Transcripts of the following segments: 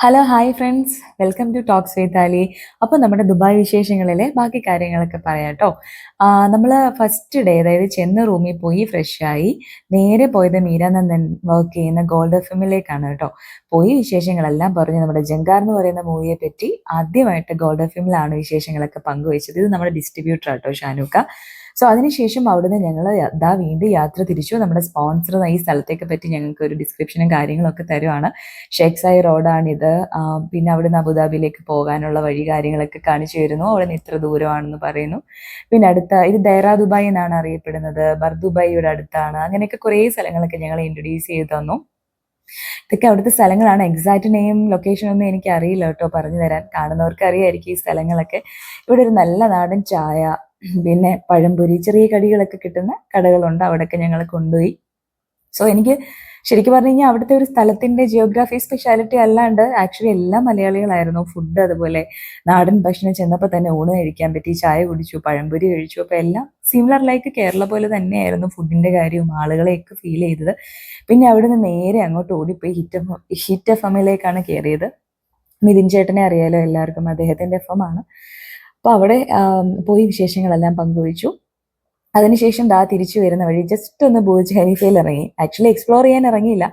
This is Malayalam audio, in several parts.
Hello hi friends, welcome to talks with Ali. അപ്പോൾ നമ്മുടെ ദുബായ് വിശേഷങ്ങളിലെ ബാക്കി കാര്യങ്ങളൊക്കെ പറയാം കേട്ടോ. നമ്മൾ ഫസ്റ്റ് ഡേ, അതായത് ചെന്ന റൂമിൽ പോയി ഫ്രഷായി നേരെ പോയത് മീരാനന്ദൻ വർക്ക് ചെയ്യുന്ന ഗോൾഡ് എഫിമിലേക്കാണ് കേട്ടോ. പോയി വിശേഷങ്ങളെല്ലാം പറഞ്ഞു. നമ്മുടെ ജങ്കാർ എന്ന് പറയുന്ന മൂവിയെ പറ്റി ആദ്യമായിട്ട് ഗോൾഡ് എഫിമിലാണ് വിശേഷങ്ങളൊക്കെ പങ്കുവച്ചത്. ഇത് നമ്മുടെ ഡിസ്ട്രിബ്യൂട്ടർ കേട്ടോ, ഷാനൂക്ക. സോ അതിനുശേഷം അവിടുന്ന് ഞങ്ങൾ വീണ്ടും യാത്ര തിരിച്ചു. നമ്മുടെ സ്പോൺസർ ഈ സ്ഥലത്തേക്ക് പറ്റി ഞങ്ങൾക്ക് ഒരു ഡിസ്ക്രിപ്ഷനും കാര്യങ്ങളൊക്കെ തരുവാണ്. ഷേഖ്സായി റോഡാണിത്. പിന്നെ അവിടുന്ന് അബുദാബിയിലേക്ക് പോകാനുള്ള വഴി കാര്യങ്ങളൊക്കെ കാണിച്ചു തരുന്നു. അവിടെ നിന്ന് ഇത്ര ദൂരമാണെന്ന് പറയുന്നു. പിന്നെ ഇത് ദൈറ ദുബായ് എന്നാണ് അറിയപ്പെടുന്നത്. ബർദുബായിയുടെ അടുത്താണ്. അങ്ങനെയൊക്കെ കുറേ സ്ഥലങ്ങളൊക്കെ ഞങ്ങളെ ഇൻട്രൊഡ്യൂസ് ചെയ്ത് തന്നു. ഇതൊക്കെ അവിടുത്തെ സ്ഥലങ്ങളാണ്. എക്സാക്ട് നെയിം ലൊക്കേഷൻ ഒന്നും എനിക്ക് അറിയില്ല കേട്ടോ പറഞ്ഞു തരാൻ. കാണുന്നവർക്ക് അറിയായിരിക്കും ഈ സ്ഥലങ്ങളൊക്കെ. ഇവിടെ ഒരു നല്ല നാടൻ ചായ, പിന്നെ പഴംപൊരി, ചെറിയ കടികളൊക്കെ കിട്ടുന്ന കടകളുണ്ട്. അവിടെയൊക്കെ ഞങ്ങൾ കൊണ്ടുപോയി. സോ എനിക്ക് ശരിക്കും പറഞ്ഞു കഴിഞ്ഞാൽ അവിടുത്തെ ഒരു സ്ഥലത്തിന്റെ ജിയോഗ്രാഫി സ്പെഷ്യാലിറ്റി അല്ലാണ്ട് ആക്ച്വലി എല്ലാം മലയാളികളായിരുന്നു. ഫുഡ് അതുപോലെ നാടൻ ഭക്ഷണം ചെന്നപ്പോൾ തന്നെ ഊണ് കഴിക്കാൻ പറ്റി, ചായ കുടിച്ചു, പഴംപൊരി കഴിച്ചു. അപ്പോൾ എല്ലാം സിമിലർ ലൈക്ക് കേരള പോലെ തന്നെയായിരുന്നു ഫുഡിന്റെ കാര്യവും ആളുകളെയൊക്കെ ഫീൽ ചെയ്തത്. പിന്നെ അവിടുന്ന് നേരെ അങ്ങോട്ട് ഓടിപ്പോയി ഹിറ്റ് എഫ് എമ്മിലേക്കാണ് കയറിയത്. മിഥുൻ ചേട്ടനെ അറിയാലോ എല്ലാവർക്കും, അദ്ദേഹത്തിന്റെ എഫ് എം ആണ്. അപ്പോൾ അവിടെ പോയി വിശേഷങ്ങളെല്ലാം പങ്കുവച്ചു. അതിനുശേഷം തിരിച്ചു വരുന്ന വഴി ജസ്റ്റ് ഒന്ന് ബുർജ് ഖലീഫയിൽ ഇറങ്ങി. ആക്ച്വലി എക്സ്പ്ലോർ ചെയ്യാൻ ഇറങ്ങിയില്ല,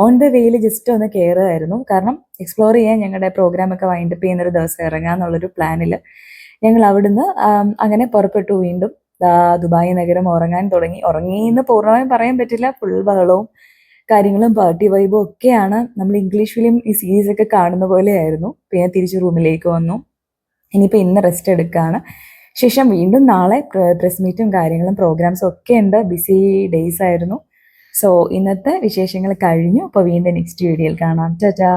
ഓൺ ദ വേയിൽ ജസ്റ്റ് ഒന്ന് കയറുമായിരുന്നു. കാരണം എക്സ്പ്ലോർ ചെയ്യാൻ ഞങ്ങളുടെ പ്രോഗ്രാമൊക്കെ വൈൻഡപ്പ് ചെയ്യുന്നൊരു ദിവസം ഇറങ്ങാന്നുള്ളൊരു പ്ലാനിൽ ഞങ്ങൾ അവിടുന്ന് അങ്ങനെ പുറപ്പെട്ടു. വീണ്ടും ദുബായ് നഗരം ഉറങ്ങാൻ തുടങ്ങി. ഉറങ്ങിയെന്ന് പൂർണ്ണമായും പറയാൻ പറ്റില്ല. ഫുൾ ബഹളവും കാര്യങ്ങളും പാർട്ടി വൈബും ഒക്കെയാണ്. നമ്മൾ ഇംഗ്ലീഷ് ഫിലിം ഈ സീരീസ് ഒക്കെ കാണുന്ന പോലെയായിരുന്നു. പിന്നെ തിരിച്ച് റൂമിലേക്ക് വന്നു. ഇനിയിപ്പോൾ ഇന്ന് റെസ്റ്റ് എടുക്കുകയാണ്. ശേഷം വീണ്ടും നാളെ പ്രസ് മീറ്റും കാര്യങ്ങളും പ്രോഗ്രാംസും ഒക്കെ ഉണ്ട്. ബിസി ഡേയ്സ് ആയിരുന്നു. സോ ഇന്നത്തെ വിശേഷങ്ങൾ കഴിഞ്ഞു. അപ്പോൾ വീണ്ടും നെക്സ്റ്റ് വീഡിയോയിൽ കാണാം. ടാറ്റാ.